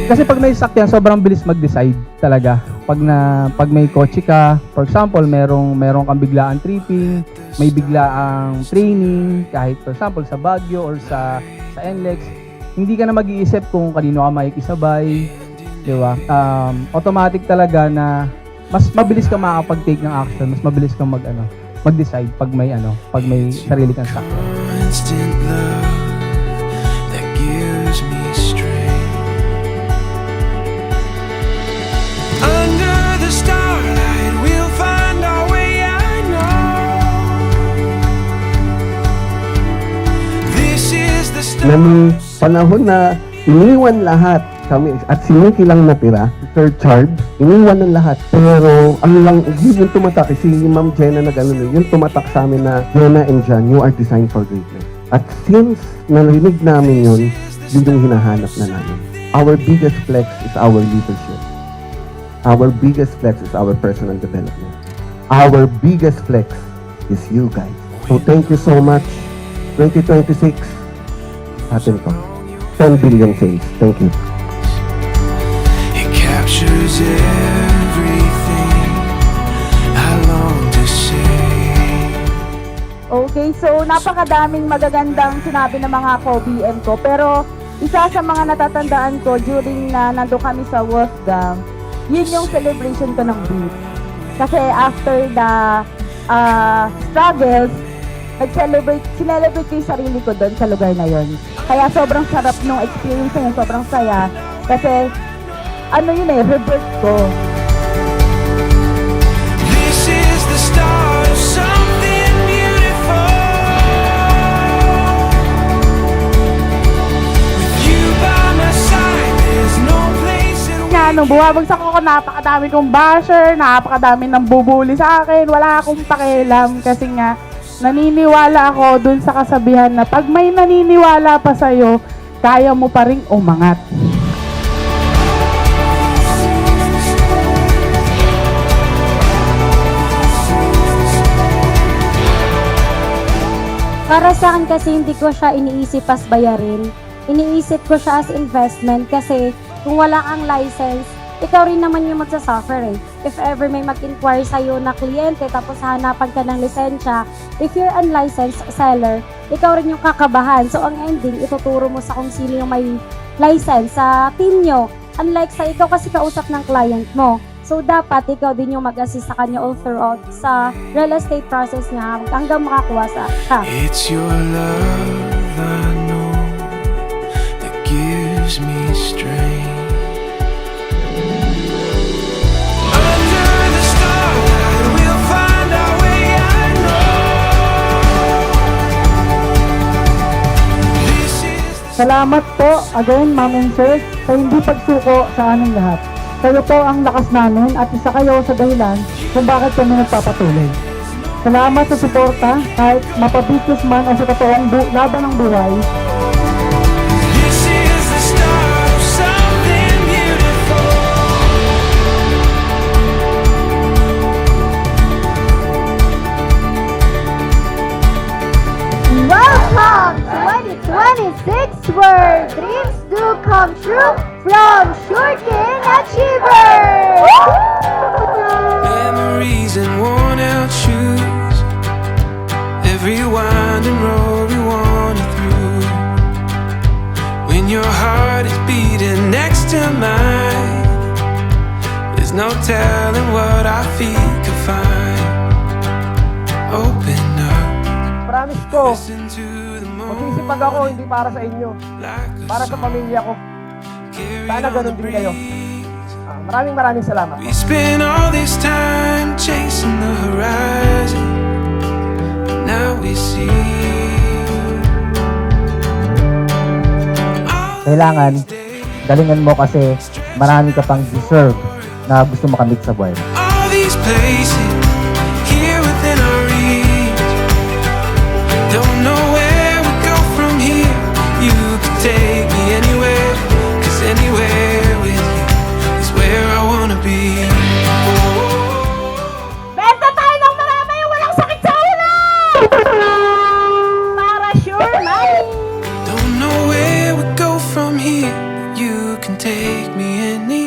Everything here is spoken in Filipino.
Kasi pag may sasakyan, sobrang bilis mag-decide talaga. Pag may kotse ka, for example, merong kang biglaang tripping, may biglaang training, kahit for example sa Baguio or sa NLEX, hindi ka na mag-iisip kung kanino ka makikisabay, di ba? Automatic talaga na mas mabilis ka makakapag-take ng action, mas mabilis kang mag-decide pag may sarili kang sakyan. Constant love that gives me strength. Under the starlight, we'll find our way. I know this is the start. Na may panahon na iniwan lahat kami at si Mickey lang natira, Sir Chard, iniwan ng lahat. Pero ano lang, yung tumatak, si Ma'am Jenna na gano'n, yung tumatak sa amin na Jenna and John, you are designed for greatness. At since narinig namin yun yung hinahanap na namin. Our biggest flex is our leadership. Our biggest flex is our personal development. Our biggest flex is you guys. So thank you so much. 2026, atin to. 10 billion sales. Thank you. It captures everything I long to say. Okay, so napakadaming magagandang sinabi ng mga ko-BM ko. Pero isa sa mga natatandaan ko during na nandun kami sa Wolfgang, yun yung celebration ko ng beat. Kasi after the struggles, sinelebrate ko yung sarili ko doon sa lugar na yun. Kaya sobrang sarap nung experience na yun, sobrang saya. Kasi rebirth ko. This is the start of something beautiful. With you by my side, there's no place in Nung bumabagsak ako, napakadami kong basher, napakadami ng bubuli sa akin, wala akong pakialam kasi nga naniniwala ako dun sa kasabihan na pag may naniniwala pa sa'yo, kaya mo pa ring umangat. Para sa akin kasi hindi ko siya iniisip as bayarin. Iniisip ko siya as investment kasi kung wala kang license, ikaw rin naman yung magsasuffer eh. If ever may mag-inquire sa'yo na kliyente tapos hanapan ka ng lisensya, if you're unlicensed seller, ikaw rin yung kakabahan. So ang ending, ituturo mo sa kung sino yung may license sa team nyo. Unlike sa ikaw kasi kausap ng client mo. So dapat ikaw din yung mag-assist sa kanya all throughout sa real estate process niya hanggang makakuha sa ka. It's your love, I know, that gives me strength. Under the starlight, we'll find our way. I know this is the Salamat po again, Ma'am and Sir, sa hindi pagsuko sa aming lahat. Kayo po ang lakas namin at isa kayo sa dahilan kung bakit kami nagpapatuloy. Salamat sa suporta kahit mapabusiness man o sa totoong laban ng buhay. This is the start of something beautiful. Welcome to 2026 where dreams do come true from Shuriken Achievers! Memories and worn out shoes. Every winding road we wandered through. When your heart is beating next to mine, there's no telling what our feet could find. Open up, Promise ko, listen to the magsisipag ako hindi para sa inyo, para sa pamilya ko. Sana ganun din kayo. Maraming salamat. We spent all this time chasing the horizon. Now we see. Kailangan, galingan mo kasi marami ka pang deserve na gusto makamit sa buhay. All these places here within our reach. Don't know where we go from here. You could take me anywhere, 'cause anywhere with you is where I wanna be. Benta tayo ng marami! Walang sakit sa ulo! Para sure money! Don't know where we go from here. You can take take me anywhere.